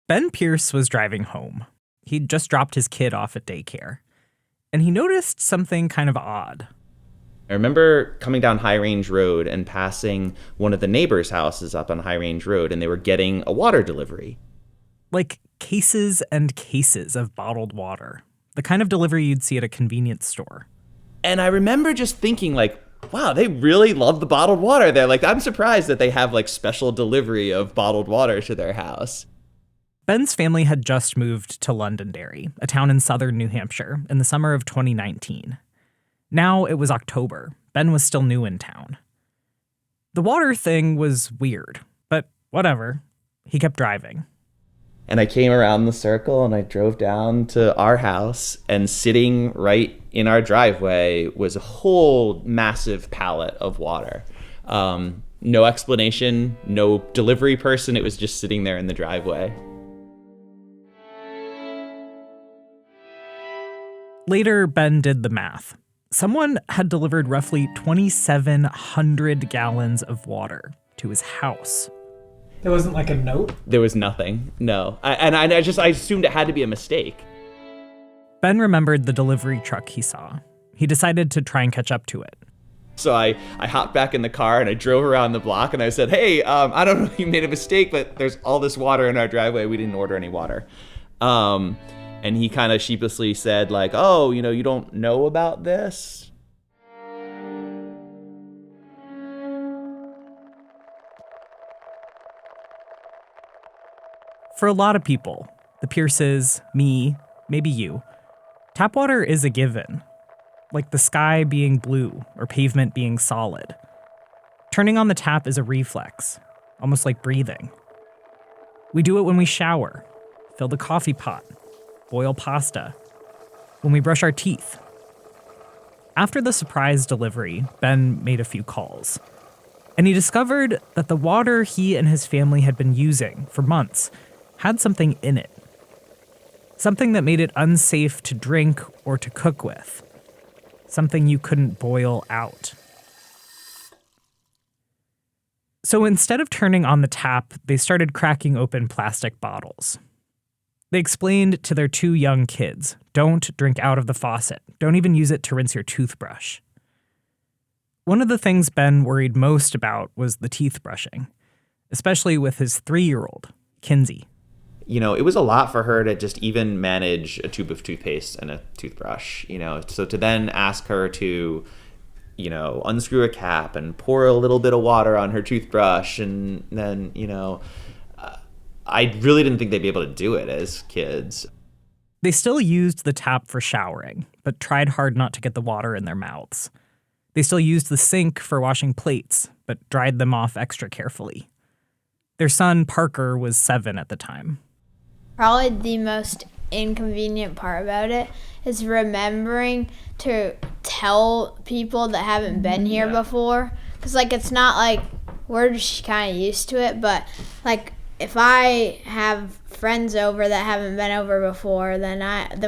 Ben Pierce was driving home. He'd just dropped his kid off at daycare. And he noticed something kind of odd. I remember coming down High Range Road and passing one of the neighbors' houses up on High Range Road, and they were getting a water delivery. Like cases and cases of bottled water. The kind of delivery you'd see at a convenience store. And I remember just thinking, like, wow, they really love the bottled water there. Like, I'm surprised that they have, like, special delivery of bottled water to their house. Ben's family had just moved to Londonderry, a town in southern New Hampshire, in the summer of 2019. Now it was October. Ben was still new in town. The water thing was weird, but whatever. He kept driving. And I came around the circle and I drove down to our house, and sitting right in our driveway was a whole massive pallet of water. No explanation, no delivery person. It was just sitting there in the driveway. Later, Ben did the math. Someone had delivered roughly 2,700 gallons of water to his house. There wasn't like a note? There was nothing, no. I assumed it had to be a mistake. Ben remembered the delivery truck he saw. He decided to try and catch up to it. So I hopped back in the car and I drove around the block and I said, hey, I don't know if you made a mistake, but there's all this water in our driveway. We didn't order any water. And he kind of sheepishly said, like, oh, you don't know about this? For a lot of people, the Pierces, me, maybe you, tap water is a given. Like the sky being blue or pavement being solid. Turning on the tap is a reflex, almost like breathing. We do it when we shower, fill the coffee pot, boil pasta, when we brush our teeth. After the surprise delivery, Ben made a few calls. And he discovered that the water he and his family had been using for months had something in it. Something that made it unsafe to drink or to cook with. Something you couldn't boil out. So instead of turning on the tap, they started cracking open plastic bottles. They explained to their 2 young kids, don't drink out of the faucet. Don't even use it to rinse your toothbrush. One of the things Ben worried most about was the teeth brushing, especially with his 3-year-old, Kinsey. It was a lot for her to just even manage a tube of toothpaste and a toothbrush, So to then ask her to, unscrew a cap and pour a little bit of water on her toothbrush, and then, I really didn't think they'd be able to do it as kids. They still used the tap for showering, but tried hard not to get the water in their mouths. They still used the sink for washing plates, but dried them off extra carefully. Their son, Parker, was 7 at the time. Probably the most inconvenient part about it is remembering to tell people that haven't been here before. Because, it's not like we're just kind of used to it, but, if I have friends over that haven't been over before, then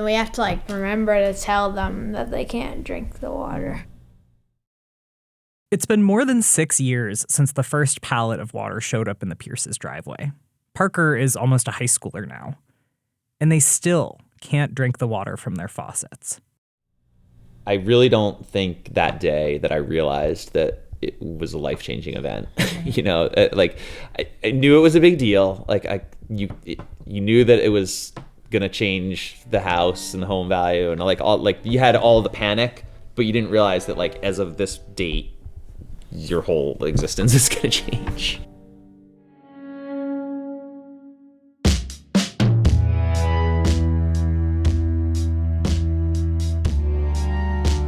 we have to, remember to tell them that they can't drink the water. It's been more than 6 years since the first pallet of water showed up in the Pierce's driveway. Parker is almost a high schooler now. And they still can't drink the water from their faucets. I really don't think that day that I realized that it was a life-changing event. I knew it was a big deal. You knew that it was gonna change the house and the home value, and you had all the panic, but you didn't realize that as of this date, your whole existence is gonna change.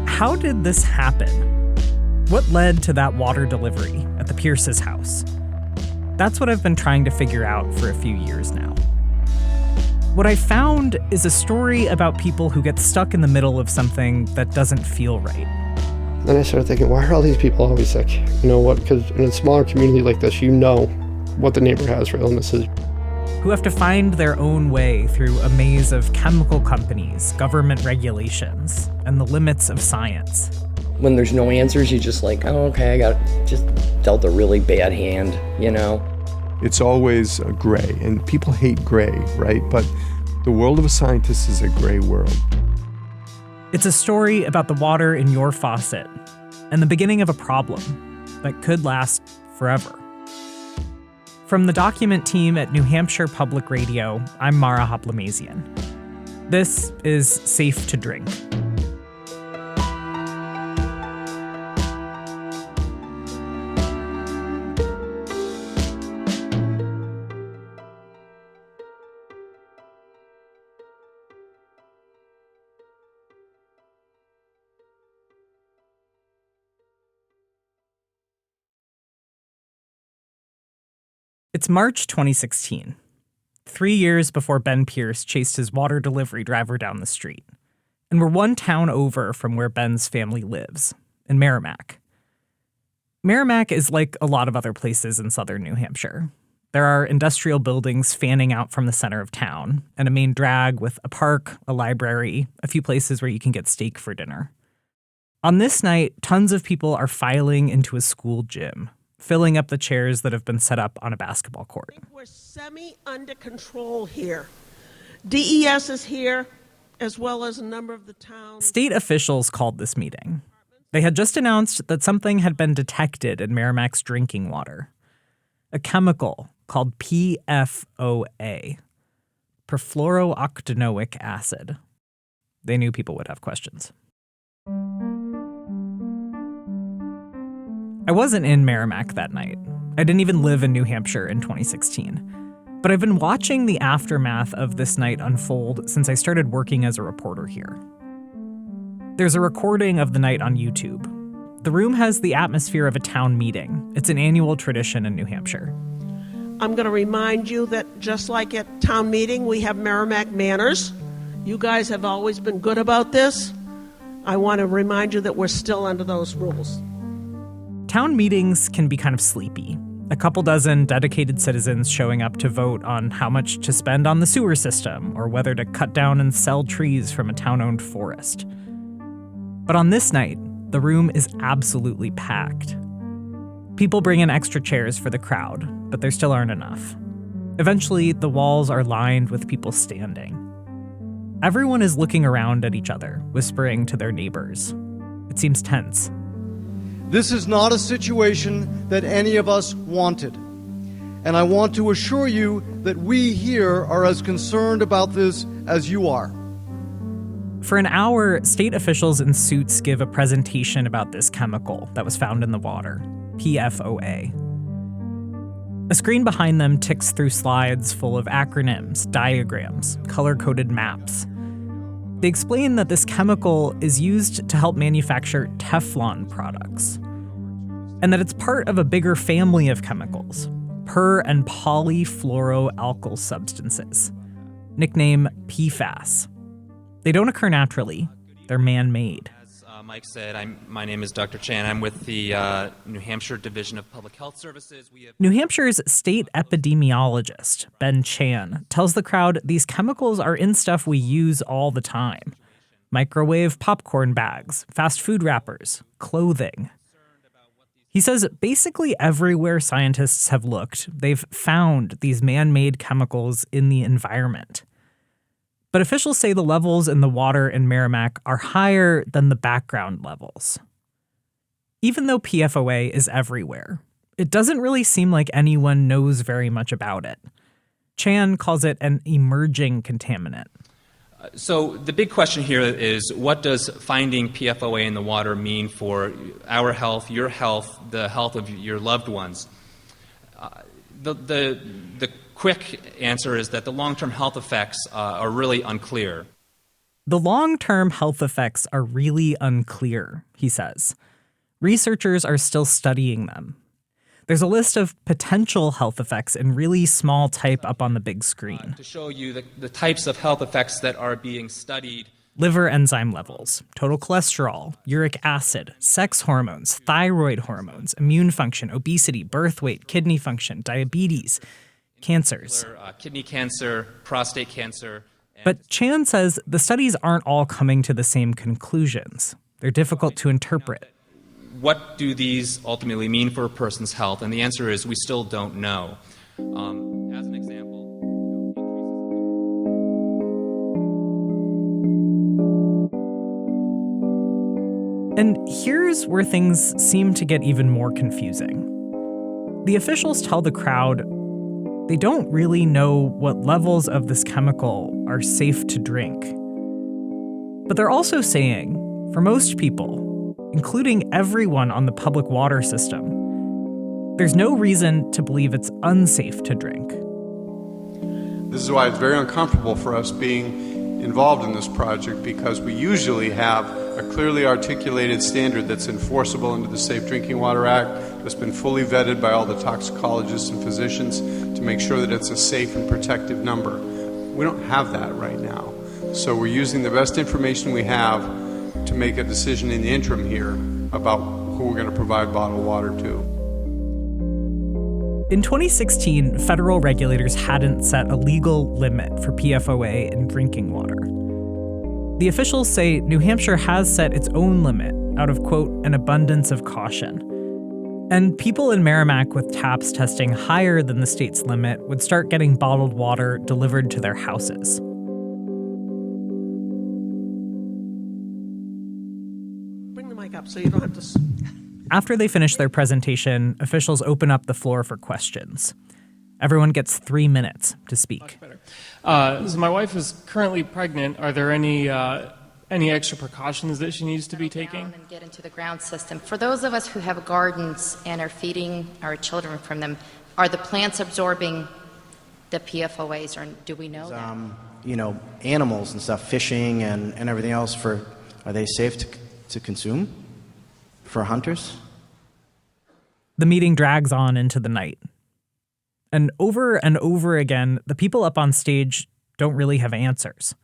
How did this happen? What led to that water delivery at the Pierce's house? That's what I've been trying to figure out for a few years now. What I found is a story about people who get stuck in the middle of something that doesn't feel right. Then I started thinking, why are all these people always sick? You know what? Because in a smaller community like this, you know what the neighbor has for illnesses. Who have to find their own way through a maze of chemical companies, government regulations, and the limits of science. When there's no answers, you just oh, okay, I got just dealt a really bad hand, It's always gray, and people hate gray, right? But the world of a scientist is a gray world. It's a story about the water in your faucet and the beginning of a problem that could last forever. From the document team at New Hampshire Public Radio, I'm Mara Hoplamazian. This is Safe to Drink. It's March 2016, 3 years before Ben Pierce chased his water delivery driver down the street. And we're one town over from where Ben's family lives, in Merrimack. Merrimack is like a lot of other places in southern New Hampshire. There are industrial buildings fanning out from the center of town, and a main drag with a park, a library, a few places where you can get steak for dinner. On this night, tons of people are filing into a school gym, filling up the chairs that have been set up on a basketball court. We're under control here. DES is here, as well as a number of the towns. State officials called this meeting. They had just announced that something had been detected in Merrimack's drinking water. A chemical called PFOA, perfluorooctanoic acid. They knew people would have questions. I wasn't in Merrimack that night. I didn't even live in New Hampshire in 2016. But I've been watching the aftermath of this night unfold since I started working as a reporter here. There's a recording of the night on YouTube. The room has the atmosphere of a town meeting. It's an annual tradition in New Hampshire. I'm going to remind you that just like at town meeting, we have Merrimack manners. You guys have always been good about this. I want to remind you that we're still under those rules. Town meetings can be kind of sleepy. A couple dozen dedicated citizens showing up to vote on how much to spend on the sewer system or whether to cut down and sell trees from a town-owned forest. But on this night, the room is absolutely packed. People bring in extra chairs for the crowd, but there still aren't enough. Eventually, the walls are lined with people standing. Everyone is looking around at each other, whispering to their neighbors. It seems tense. This is not a situation that any of us wanted. And I want to assure you that we here are as concerned about this as you are. For an hour, state officials in suits give a presentation about this chemical that was found in the water, PFOA. A screen behind them ticks through slides full of acronyms, diagrams, color-coded maps. They explain that this chemical is used to help manufacture Teflon products, and that it's part of a bigger family of chemicals, per- and polyfluoroalkyl substances, nicknamed PFAS. They don't occur naturally. They're man-made. As Mike said, my name is Dr. Chan. I'm with the New Hampshire Division of Public Health Services. New Hampshire's state epidemiologist, Ben Chan, tells the crowd these chemicals are in stuff we use all the time. Microwave popcorn bags, fast food wrappers, clothing. He says basically everywhere scientists have looked, they've found these man-made chemicals in the environment. But officials say the levels in the water in Merrimack are higher than the background levels. Even though PFOA is everywhere, it doesn't really seem like anyone knows very much about it. Chan calls it an emerging contaminant. So the big question here is, what does finding PFOA in the water mean for our health, your health, the health of your loved ones? The quick answer is that the long-term health effects are really unclear. The long-term health effects are really unclear, he says. Researchers are still studying them. There's a list of potential health effects in really small type up on the big screen. To show you the types of health effects that are being studied. Liver enzyme levels, total cholesterol, uric acid, sex hormones, thyroid hormones, immune function, obesity, birth weight, kidney function, diabetes, cancers. Kidney cancer, prostate cancer. But Chan says the studies aren't all coming to the same conclusions. They're difficult to interpret. What do these ultimately mean for a person's health? And the answer is we still don't know. As an example, And here's where things seem to get even more confusing. The officials tell the crowd they don't really know what levels of this chemical are safe to drink. But they're also saying, for most people, including everyone on the public water system, there's no reason to believe it's unsafe to drink. This is why it's very uncomfortable for us being involved in this project, because we usually have a clearly articulated standard that's enforceable under the Safe Drinking Water Act, that's been fully vetted by all the toxicologists and physicians to make sure that it's a safe and protective number. We don't have that right now. So we're using the best information we have to make a decision in the interim here about who we're going to provide bottled water to. In 2016, federal regulators hadn't set a legal limit for PFOA in drinking water. The officials say New Hampshire has set its own limit out of, quote, an abundance of caution. And people in Merrimack with taps testing higher than the state's limit would start getting bottled water delivered to their houses. Bring the mic up so you don't have to... After they finish their presentation, officials open up the floor for questions. Everyone gets 3 minutes to speak. So my wife is currently pregnant. Are there any extra precautions that she needs to be taking? And get into the ground system. For those of us who have gardens and are feeding our children from them, are the plants absorbing the PFOAs, or do we know that? Animals and stuff, fishing and everything else, are they safe to consume for hunters? The meeting drags on into the night. And over again, the people up on stage don't really have answers.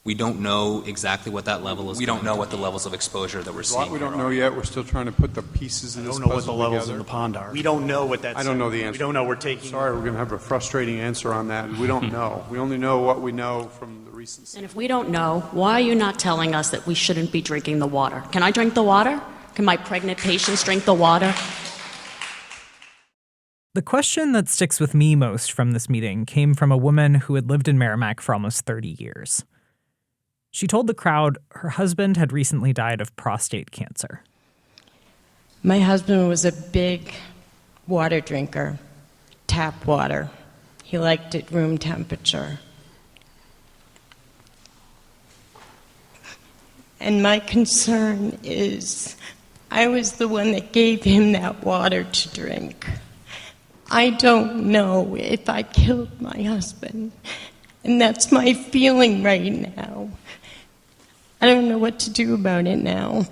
we don't know exactly what that level is. We don't know what the levels of exposure that we're seeing. We don't know yet. We're still trying to put the pieces in this puzzle together. I don't know what the levels in the pond are. We don't know what that's. I don't know the answer. We don't know. We're taking. Sorry, we're going to have a frustrating answer on that. We don't know. We only know what we know from the recent. And if we don't know, why are you not telling us that we shouldn't be drinking the water? Can I drink the water? Can my pregnant patients drink the water? The question that sticks with me most from this meeting came from a woman who had lived in Merrimack for almost 30 years. She told the crowd her husband had recently died of prostate cancer. My husband was a big water drinker, tap water. He liked it room temperature. And my concern is I was the one that gave him that water to drink. I don't know if I killed my husband, and that's my feeling right now. I don't know what to do about it now.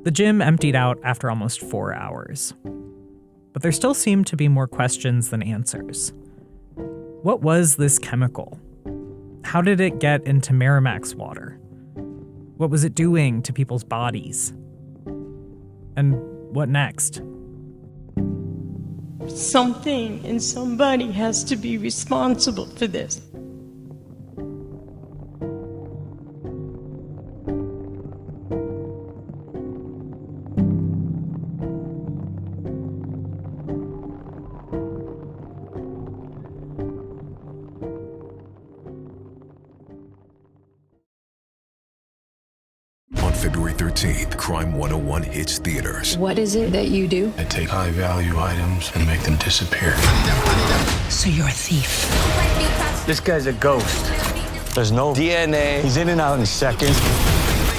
The gym emptied out after almost 4 hours. But there still seemed to be more questions than answers. What was this chemical? How did it get into Merrimack's water? What was it doing to people's bodies? And what next? Something and somebody has to be responsible for this. On February 13th, Crime 101 hits theaters. What is it that you do? I take high-value items and make them disappear. So you're a thief. This guy's a ghost. There's no DNA. He's in and out in seconds.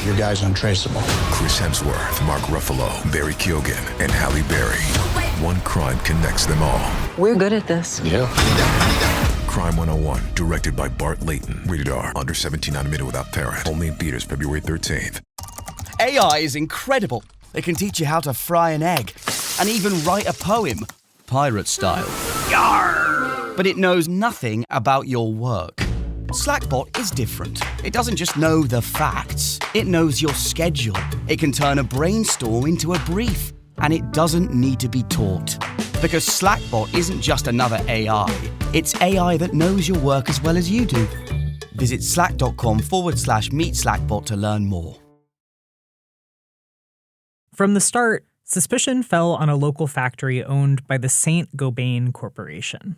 Your guy's untraceable. Chris Hemsworth, Mark Ruffalo, Barry Keoghan, and Halle Berry. One crime connects them all. We're good at this. Yeah. Crime 101, directed by Bart Layton. Rated R, under 17 on admitted without parent. Only in theaters February 13th. AI is incredible. It can teach you how to fry an egg and even write a poem, pirate style. Yarr! But it knows nothing about your work. Slackbot is different. It doesn't just know the facts. It knows your schedule. It can turn a brainstorm into a brief. And it doesn't need to be taught. Because Slackbot isn't just another AI. It's AI that knows your work as well as you do. Visit slack.com/meetslackbot to learn more. From the start, suspicion fell on a local factory owned by the Saint-Gobain Corporation.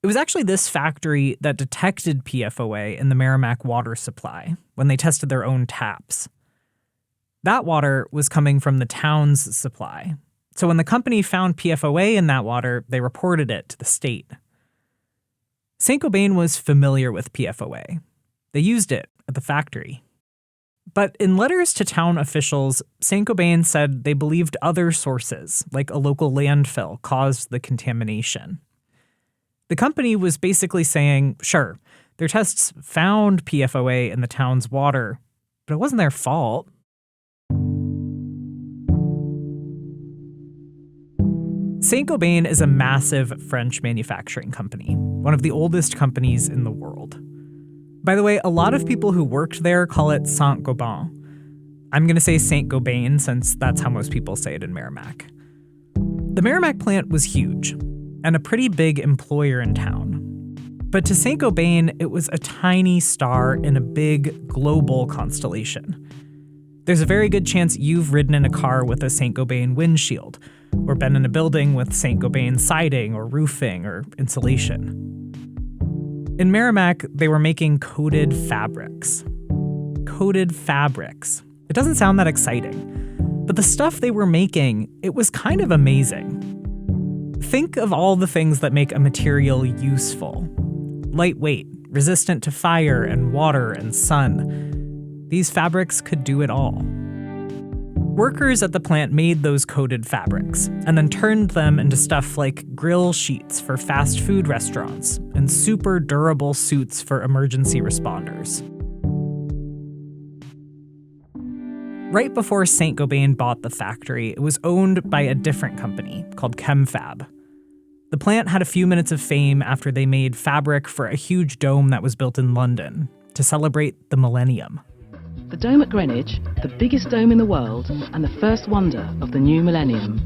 It was actually this factory that detected PFOA in the Merrimack water supply when they tested their own taps. That water was coming from the town's supply. So when the company found PFOA in that water, they reported it to the state. Saint-Gobain was familiar with PFOA. They used it at the factory. But in letters to town officials, Saint-Gobain said they believed other sources, like a local landfill, caused the contamination. The company was basically saying, sure, their tests found PFOA in the town's water, but it wasn't their fault. Saint-Gobain is a massive French manufacturing company, one of the oldest companies in the world. By the way, a lot of people who worked there call it Saint-Gobain. I'm going to say Saint-Gobain since that's how most people say it in Merrimack. The Merrimack plant was huge and a pretty big employer in town. But to Saint-Gobain, it was a tiny star in a big global constellation. There's a very good chance you've ridden in a car with a Saint-Gobain windshield, or been in a building with Saint-Gobain siding or roofing or insulation. In Merrimack, they were making coated fabrics. Coated fabrics. It doesn't sound that exciting, but the stuff they were making, it was kind of amazing. Think of all the things that make a material useful. Lightweight, resistant to fire and water and sun. These fabrics could do it all. Workers at the plant made those coated fabrics and then turned them into stuff like grill sheets for fast food restaurants and super durable suits for emergency responders. Right before Saint-Gobain bought the factory, it was owned by a different company called ChemFab. The plant had a few minutes of fame after they made fabric for a huge dome that was built in London to celebrate the millennium. The dome at Greenwich, the biggest dome in the world and the first wonder of the new millennium.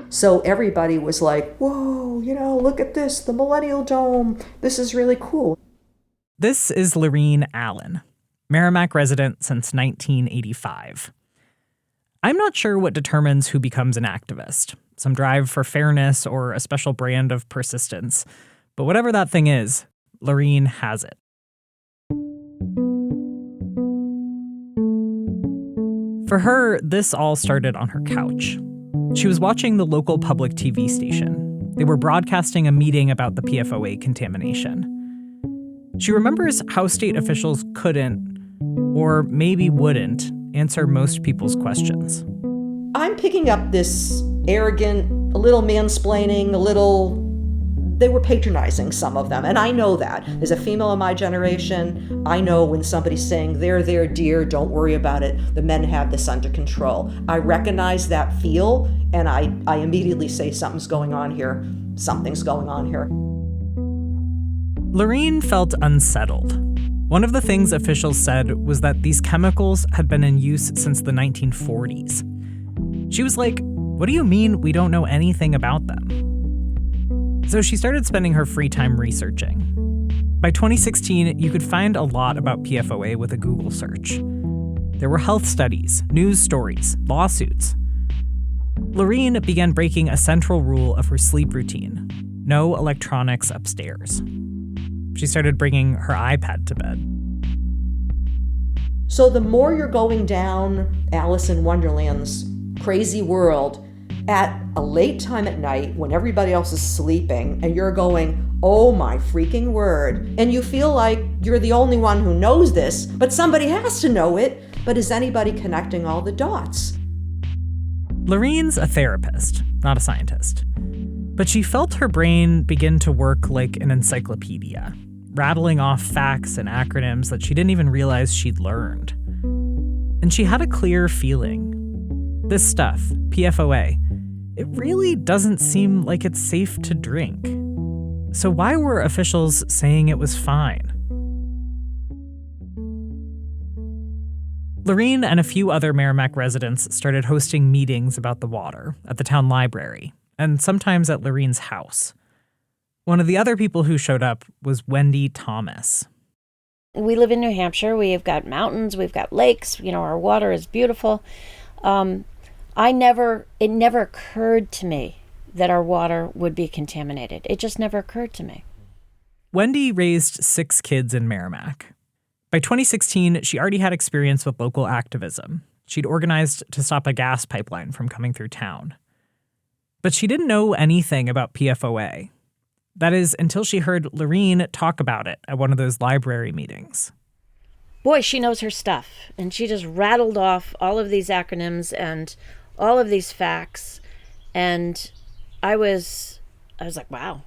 So everybody was like, whoa, look at this, the Millennial Dome. This is really cool. This is Lorene Allen, Merrimack resident since 1985. I'm not sure what determines who becomes an activist, some drive for fairness or a special brand of persistence. But whatever that thing is, Lorene has it. For her, this all started on her couch. She was watching the local public TV station. They were broadcasting a meeting about the PFOA contamination. She remembers how state officials couldn't, or maybe wouldn't, answer most people's questions. I'm picking up this arrogant, a little mansplaining, they were patronizing, some of them, and I know that. As a female in my generation, I know when somebody's saying, there, dear, don't worry about it, the men have this under control. I recognize that feel, and I immediately say something's going on here. Something's going on here. Lorene felt unsettled. One of the things officials said was that these chemicals had been in use since the 1940s. She was like, what do you mean we don't know anything about them? So she started spending her free time researching. By 2016, you could find a lot about PFOA with a Google search. There were health studies, news stories, lawsuits. Lorene began breaking a central rule of her sleep routine: no electronics upstairs. She started bringing her iPad to bed. So the more you're going down Alice in Wonderland's crazy world at a late time at night when everybody else is sleeping and you're going, oh my freaking word, and you feel like you're the only one who knows this, but somebody has to know it, but is anybody connecting all the dots? Lorene's a therapist, not a scientist. But she felt her brain begin to work like an encyclopedia, rattling off facts and acronyms that she didn't even realize she'd learned. And she had a clear feeling. This stuff, PFOA, it really doesn't seem like it's safe to drink. So why were officials saying it was fine? Lorene and a few other Merrimack residents started hosting meetings about the water at the town library, and sometimes at Lorene's house. One of the other people who showed up was Wendy Thomas. We live in New Hampshire. We've got mountains, we've got lakes, our water is beautiful. It never occurred to me that our water would be contaminated. It just never occurred to me. Wendy raised 6 kids in Merrimack. By 2016, she already had experience with local activism. She'd organized to stop a gas pipeline from coming through town. But she didn't know anything about PFOA. That is, until she heard Lorene talk about it at one of those library meetings. Boy, she knows her stuff. And she just rattled off all of these acronyms and all of these facts. And I was like, wow.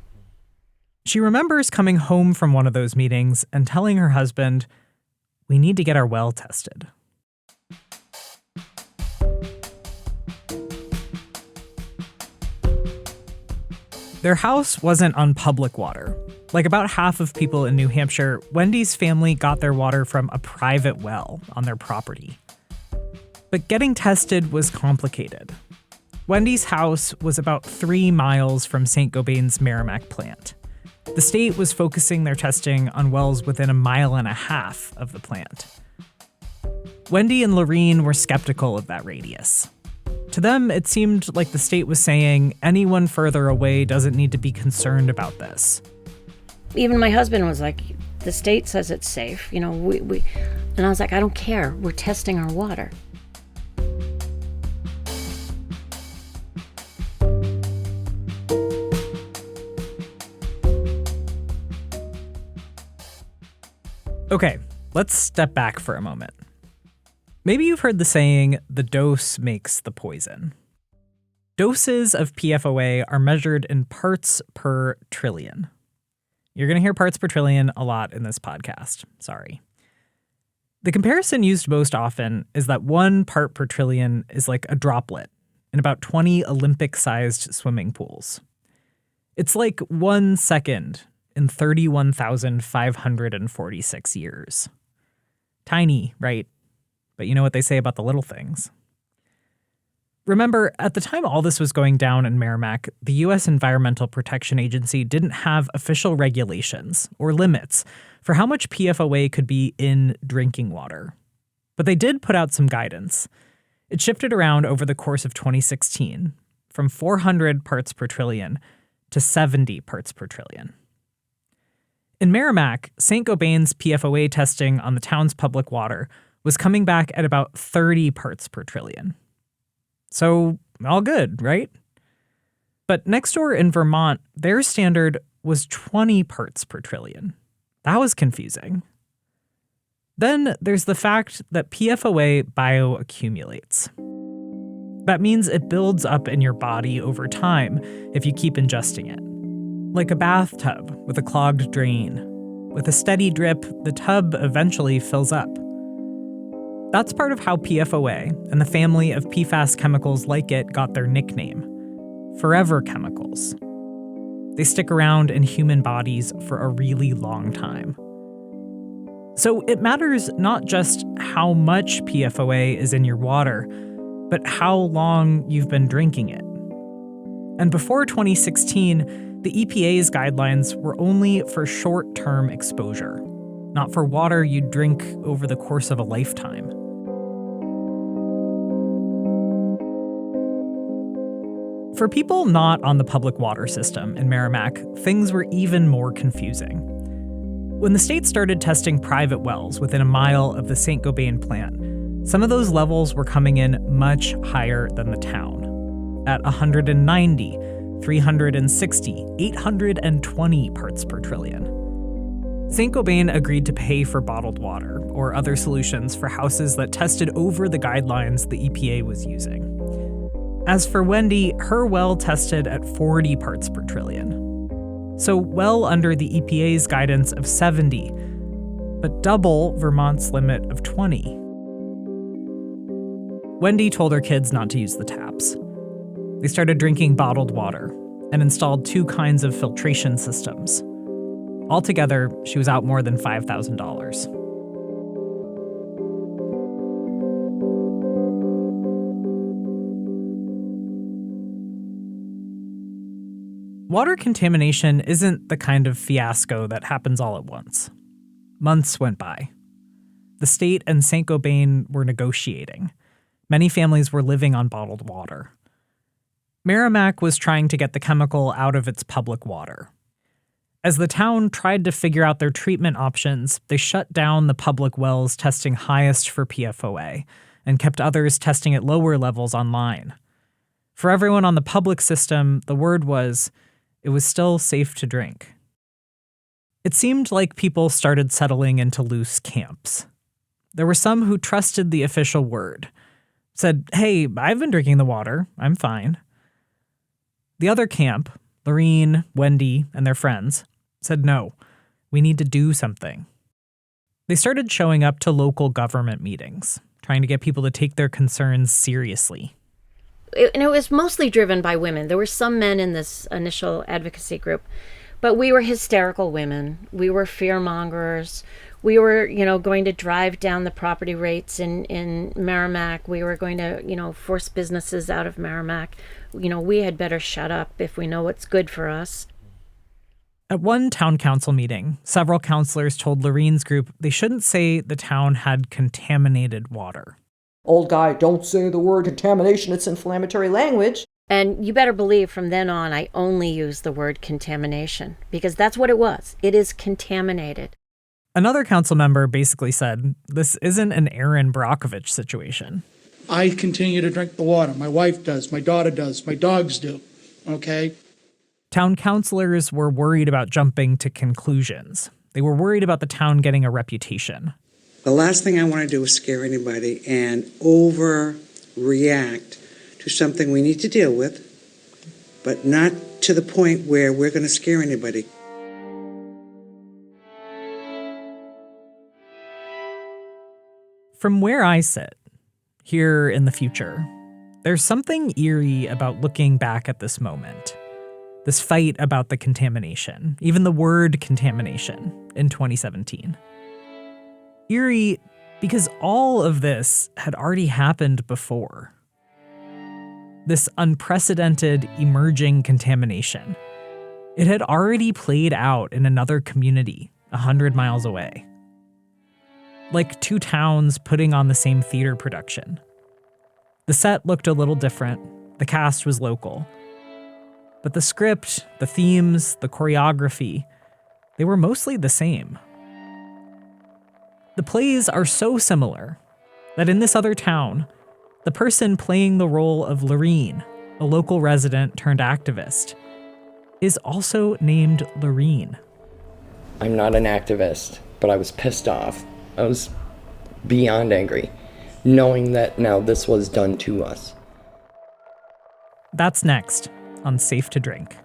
She remembers coming home from one of those meetings and telling her husband, "We need to get our well tested." Their house wasn't on public water. Like about half of people in New Hampshire, Wendy's family got their water from a private well on their property. But getting tested was complicated. Wendy's house was about 3 miles from Saint-Gobain's Merrimack plant. The state was focusing their testing on wells within 1.5 miles of the plant. Wendy and Lorene were skeptical of that radius. To them, it seemed like the state was saying anyone further away doesn't need to be concerned about this. Even my husband was like, the state says it's safe, and I was like, I don't care. We're testing our water. Okay, let's step back for a moment. Maybe you've heard the saying, the dose makes the poison. Doses of PFOA are measured in parts per trillion. You're going to hear parts per trillion a lot in this podcast. Sorry. The comparison used most often is that 1 part per trillion is like a droplet in about 20 Olympic-sized swimming pools. It's like 1 second in 31,546 years. Tiny, right? But you know what they say about the little things. Remember, at the time all this was going down in Merrimack, the U.S. Environmental Protection Agency didn't have official regulations or limits for how much PFOA could be in drinking water. But they did put out some guidance. It shifted around over the course of 2016, from 400 parts per trillion to 70 parts per trillion. In Merrimack, Saint-Gobain's PFOA testing on the town's public water was coming back at about 30 parts per trillion. So, all good, right? But next door in Vermont, their standard was 20 parts per trillion. That was confusing. Then there's the fact that PFOA bioaccumulates. That means it builds up in your body over time if you keep ingesting it. Like a bathtub with a clogged drain. With a steady drip, the tub eventually fills up. That's part of how PFOA and the family of PFAS chemicals like it got their nickname, forever chemicals. They stick around in human bodies for a really long time. So it matters not just how much PFOA is in your water, but how long you've been drinking it. And before 2016, the EPA's guidelines were only for short-term exposure, not for water you'd drink over the course of a lifetime. For people not on the public water system in Merrimack, things were even more confusing. When the state started testing private wells within 1 mile of the Saint-Gobain plant, some of those levels were coming in much higher than the town, at 190, 360, 820 parts per trillion. Saint-Gobain agreed to pay for bottled water or other solutions for houses that tested over the guidelines the EPA was using. As for Wendy, her well tested at 40 parts per trillion. So well under the EPA's guidance of 70, but double Vermont's limit of 20. Wendy told her kids not to use the taps. They started drinking bottled water and installed 2 kinds of filtration systems. Altogether, she was out more than $5,000. Water contamination isn't the kind of fiasco that happens all at once. Months went by. The state and Saint-Gobain were negotiating. Many families were living on bottled water. Merrimack was trying to get the chemical out of its public water. As the town tried to figure out their treatment options, they shut down the public wells testing highest for PFOA and kept others testing at lower levels online. For everyone on the public system, the word was, it was still safe to drink. It seemed like people started settling into loose camps. There were some who trusted the official word, said, hey, I've been drinking the water, I'm fine. The other camp, Lorene, Wendy, and their friends, said no, we need to do something. They started showing up to local government meetings, trying to get people to take their concerns seriously. And it was mostly driven by women. There were some men in this initial advocacy group, but we were hysterical women. We were fear-mongers. We were, going to drive down the property rates in Merrimack. We were going to, force businesses out of Merrimack. We had better shut up if we know what's good for us. At one town council meeting, several counselors told Lorene's group they shouldn't say the town had contaminated water. Old guy, don't say the word contamination, it's inflammatory language. And you better believe from then on, I only use the word contamination, because that's what it was. It is contaminated. Another council member basically said, this isn't an Aaron Brockovich situation. I continue to drink the water. My wife does, my daughter does, my dogs do, okay? Town councilors were worried about jumping to conclusions. They were worried about the town getting a reputation. The last thing I want to do is scare anybody and overreact to something we need to deal with, but not to the point where we're going to scare anybody. From where I sit, here in the future, there's something eerie about looking back at this moment. This fight about the contamination, even the word contamination, in 2017. Eerie because all of this had already happened before. This unprecedented emerging contamination. It had already played out in another community 100 miles away. Like two towns putting on the same theater production. The set looked a little different, the cast was local. But the script, the themes, the choreography, they were mostly the same. The plays are so similar that in this other town, the person playing the role of Lorene, a local resident turned activist, is also named Lorene. I'm not an activist, but I was pissed off. I was beyond angry, knowing that now this was done to us. That's next on Safe to Drink.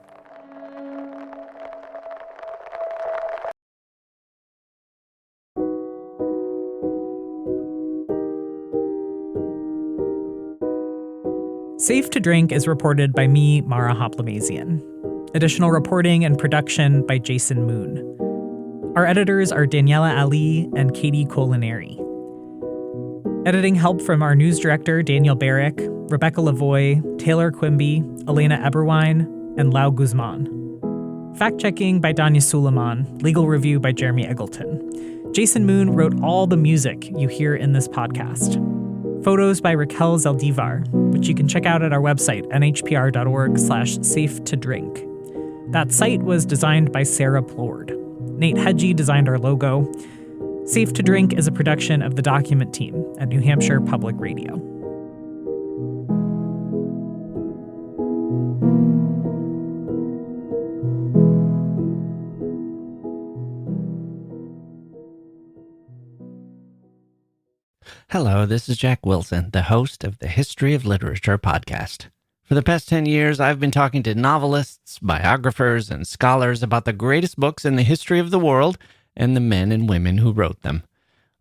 Safe to Drink is reported by me, Mara Hoplamazian. Additional reporting and production by Jason Moon. Our editors are Daniela Ali and Katie Colinari. Editing help from our news director, Daniel Barrick, Rebecca Lavoie, Taylor Quimby, Elena Eberwein, and Lau Guzman. Fact-checking by Danya Suleiman, legal review by Jeremy Eggleton. Jason Moon wrote all the music you hear in this podcast. Photos by Raquel Zaldivar, which you can check out at our website, nhpr.org/safe-to-drink. That site was designed by Sarah Plord. Nate Hedgie designed our logo. Safe to Drink is a production of the Document Team at New Hampshire Public Radio. Hello, this is Jack Wilson, the host of the History of Literature podcast. For the past 10 years, I've been talking to novelists, biographers, and scholars about the greatest books in the history of the world and the men and women who wrote them.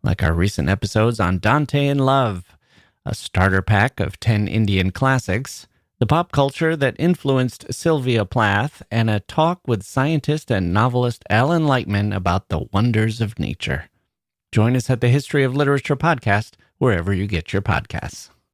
Like our recent episodes on Dante in Love, a starter pack of 10 Indian classics, the pop culture that influenced Sylvia Plath, and a talk with scientist and novelist Alan Lightman about the wonders of nature. Join us at the History of Literature podcast, wherever you get your podcasts.